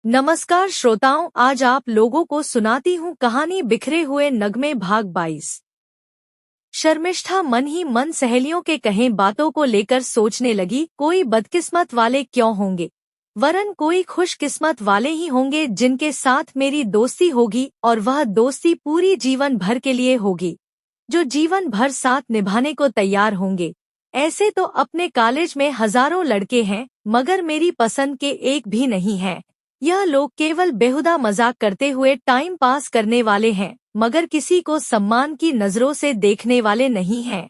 नमस्कार श्रोताओं, आज आप लोगों को सुनाती हूँ कहानी बिखरे हुए नगमे भाग 22। शर्मिष्ठा मन ही मन सहेलियों के कहे बातों को लेकर सोचने लगी, कोई बदकिस्मत वाले क्यों होंगे, वरन कोई खुशकिस्मत वाले ही होंगे जिनके साथ मेरी दोस्ती होगी, और वह दोस्ती पूरी जीवन भर के लिए होगी, जो जीवन भर साथ निभाने को तैयार होंगे। ऐसे तो अपने कॉलेज में हजारों लड़के हैं, मगर मेरी पसंद के एक भी नहीं है। यह लोग केवल बेहुदा मजाक करते हुए टाइम पास करने वाले हैं, मगर किसी को सम्मान की नजरों से देखने वाले नहीं हैं।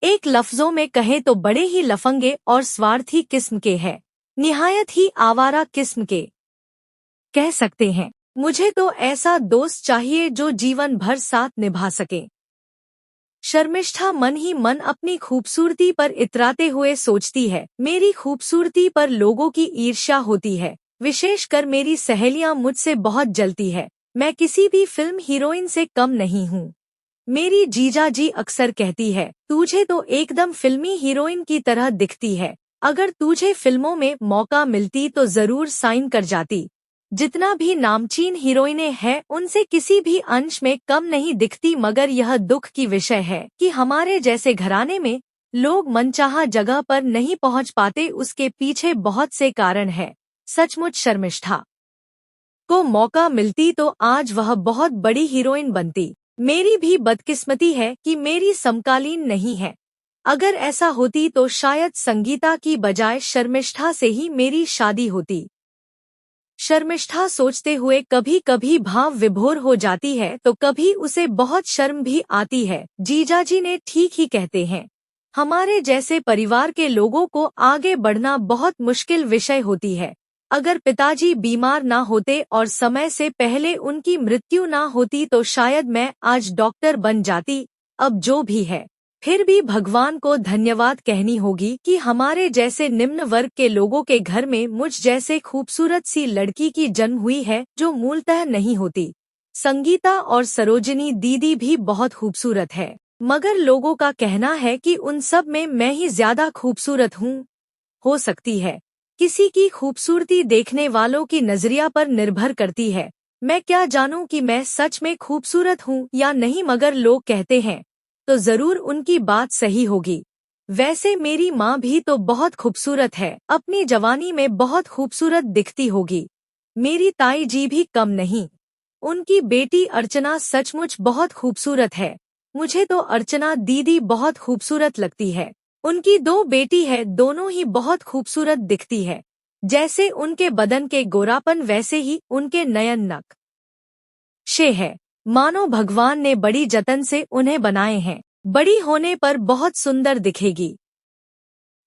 एक लफ्जों में कहे तो बड़े ही लफंगे और स्वार्थी किस्म के हैं, निहायत ही आवारा किस्म के कह सकते हैं। मुझे तो ऐसा दोस्त चाहिए जो जीवन भर साथ निभा सके। शर्मिष्ठा मन ही मन अपनी खूबसूरती पर इतराते हुए सोचती है, मेरी खूबसूरती पर लोगों की ईर्ष्या होती है, विशेषकर मेरी सहेलियां मुझसे बहुत जलती है। मैं किसी भी फिल्म हीरोइन से कम नहीं हूँ। मेरी जीजा जी अक्सर कहती है, तुझे तो एकदम फिल्मी हीरोइन की तरह दिखती है, अगर तुझे फिल्मों में मौका मिलती तो जरूर साइन कर जाती। जितना भी नामचीन हीरोइनें हैं उनसे किसी भी अंश में कम नहीं दिखती, मगर यह दुख की विषय है कि हमारे जैसे घराने में लोग मनचाहा जगह पर नहीं पहुंच पाते। उसके पीछे बहुत से कारण है। सचमुच शर्मिष्ठा को मौका मिलती तो आज वह बहुत बड़ी हीरोइन बनती। मेरी भी बदकिस्मती है कि मेरी समकालीन नहीं है। अगर ऐसा होती तो शायद संगीता की बजाय शर्मिष्ठा से ही मेरी शादी होती। शर्मिष्ठा सोचते हुए कभी कभी भाव विभोर हो जाती है तो कभी उसे बहुत शर्म भी आती है। जीजाजी ने ठीक ही कहते हैं, हमारे जैसे परिवार के लोगों को आगे बढ़ना बहुत मुश्किल विषय होती है। अगर पिताजी बीमार ना होते और समय से पहले उनकी मृत्यु ना होती तो शायद मैं आज डॉक्टर बन जाती। अब जो भी है, फिर भी भगवान को धन्यवाद कहनी होगी कि हमारे जैसे निम्न वर्ग के लोगों के घर में मुझ जैसे खूबसूरत सी लड़की की जन्म हुई है, जो मूलतः नहीं होती। संगीता और सरोजिनी दीदी भी बहुत खूबसूरत है, मगर लोगों का कहना है कि उन सब में मैं ही ज्यादा खूबसूरत हूँ। हो सकती है, किसी की खूबसूरती देखने वालों की नजरिया पर निर्भर करती है। मैं क्या जानूं कि मैं सच में खूबसूरत हूँ या नहीं, मगर लोग कहते हैं तो जरूर उनकी बात सही होगी। वैसे मेरी माँ भी तो बहुत खूबसूरत है, अपनी जवानी में बहुत खूबसूरत दिखती होगी। मेरी ताई जी भी कम नहीं। उनकी बेटी अर्चना सचमुच बहुत खूबसूरत है। मुझे तो अर्चना दीदी बहुत खूबसूरत लगती है। उनकी दो बेटी है, दोनों ही बहुत खूबसूरत दिखती है। जैसे उनके बदन के गोरापन वैसे ही उनके नयन नक्शे है, मानो भगवान ने बड़ी जतन से उन्हें बनाए हैं। बड़ी होने पर बहुत सुंदर दिखेगी।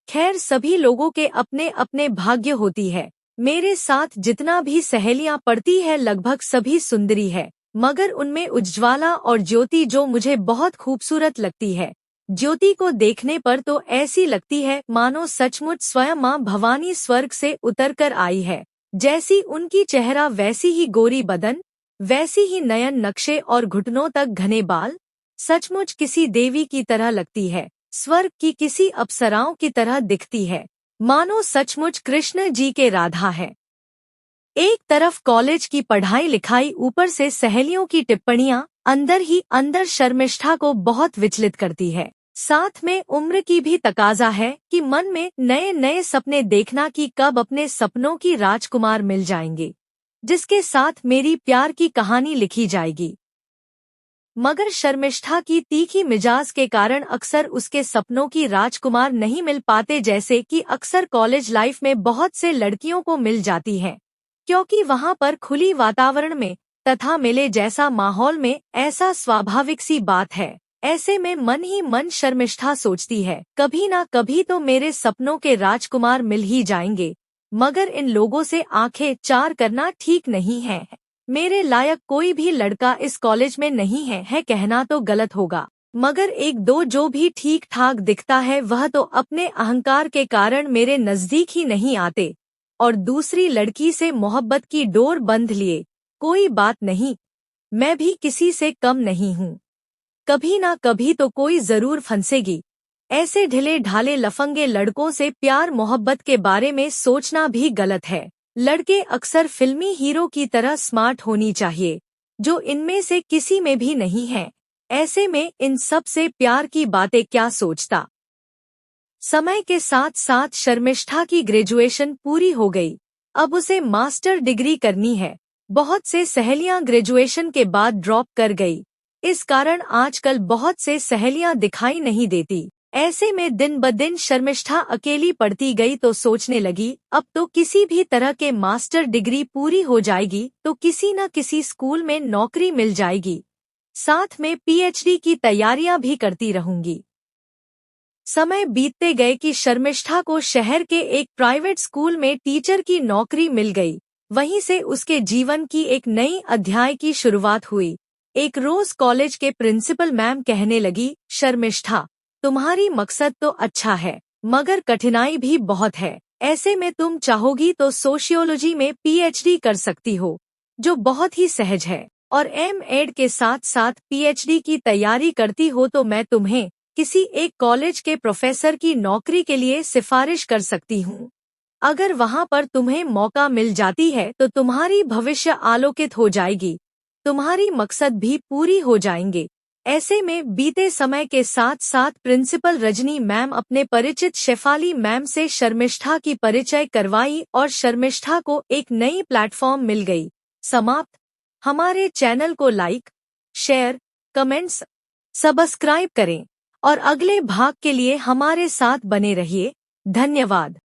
खैर, सभी लोगों के अपने अपने भाग्य होती है। मेरे साथ जितना भी सहेलियां पढ़ती है लगभग सभी सुंदरी है, मगर उनमें उज्ज्वला और ज्योति जो मुझे बहुत खूबसूरत लगती है। ज्योति को देखने पर तो ऐसी लगती है मानो सचमुच स्वयं माँ भवानी स्वर्ग से उतरकर आई है। जैसी उनकी चेहरा वैसी ही गोरी बदन, वैसी ही नयन नक्शे और घुटनों तक घने बाल। सचमुच किसी देवी की तरह लगती है, स्वर्ग की किसी अप्सराओं की तरह दिखती है, मानो सचमुच कृष्ण जी के राधा है। एक तरफ कॉलेज की पढ़ाई लिखाई, ऊपर से सहेलियों की टिप्पणियां अंदर ही अंदर शर्मिष्ठा को बहुत विचलित करती है। साथ में उम्र की भी तकाजा है कि मन में नए नए सपने देखना कि कब अपने सपनों की राजकुमार मिल जाएंगे, जिसके साथ मेरी प्यार की कहानी लिखी जाएगी। मगर शर्मिष्ठा की तीखी मिजाज के कारण अक्सर उसके सपनों की राजकुमार नहीं मिल पाते, जैसे कि अक्सर कॉलेज लाइफ में बहुत से लड़कियों को मिल जाती हैं, क्योंकि वहां पर खुली वातावरण में तथा मेले जैसा माहौल में ऐसा स्वाभाविक सी बात है। ऐसे में मन ही मन शर्मिष्ठा सोचती है, कभी ना कभी तो मेरे सपनों के राजकुमार मिल ही जाएंगे, मगर इन लोगों से आंखें चार करना ठीक नहीं है। मेरे लायक कोई भी लड़का इस कॉलेज में नहीं है कहना तो गलत होगा, मगर एक दो जो भी ठीक ठाक दिखता है वह तो अपने अहंकार के कारण मेरे नजदीक ही नहीं आते, और दूसरी लड़की से मोहब्बत की डोर बंध लिए। कोई बात नहीं, मैं भी किसी से कम नहीं हूँ, कभी ना कभी तो कोई जरूर फंसेगी। ऐसे ढिले ढाले लफंगे लड़कों से प्यार मोहब्बत के बारे में सोचना भी गलत है। लड़के अक्सर फिल्मी हीरो की तरह स्मार्ट होनी चाहिए, जो इनमें से किसी में भी नहीं है। ऐसे में इन सब से प्यार की बातें क्या सोचता। समय के साथ साथ शर्मिष्ठा की ग्रेजुएशन पूरी हो गई। अब उसे मास्टर डिग्री करनी है। बहुत से सहेलियां ग्रेजुएशन के बाद ड्रॉप कर गई। इस कारण आजकल बहुत से सहेलियां दिखाई नहीं देती। ऐसे में दिन ब दिन शर्मिष्ठा अकेली पड़ती गई तो सोचने लगी, अब तो किसी भी तरह के मास्टर डिग्री पूरी हो जाएगी तो किसी न किसी स्कूल में नौकरी मिल जाएगी। साथ में पीएचडी की तैयारियां भी करती रहूंगी। समय बीतते गए कि शर्मिष्ठा को शहर के एक प्राइवेट स्कूल में टीचर की नौकरी मिल गई। वहीं से उसके जीवन की एक नई अध्याय की शुरुआत हुई। एक रोज कॉलेज के प्रिंसिपल मैम कहने लगी, शर्मिष्ठा, तुम्हारी मकसद तो अच्छा है, मगर कठिनाई भी बहुत है। ऐसे में तुम चाहोगी तो सोशियोलॉजी में पीएचडी कर सकती हो, जो बहुत ही सहज है, और एमएड के साथ साथ पीएचडी की तैयारी करती हो तो मैं तुम्हें किसी एक कॉलेज के प्रोफेसर की नौकरी के लिए सिफारिश कर सकती हूँ। अगर वहाँ पर तुम्हें मौका मिल जाती है तो तुम्हारी भविष्य आलोकित हो जाएगी, तुम्हारी मकसद भी पूरी हो जाएंगे। ऐसे में बीते समय के साथ साथ प्रिंसिपल रजनी मैम अपने परिचित शेफाली मैम से शर्मिष्ठा की परिचय करवाई और शर्मिष्ठा को एक नई प्लेटफॉर्म मिल गई। समाप्त। हमारे चैनल को लाइक, शेयर, कमेंट्स, सब्सक्राइब करें और अगले भाग के लिए हमारे साथ बने रहिए। धन्यवाद।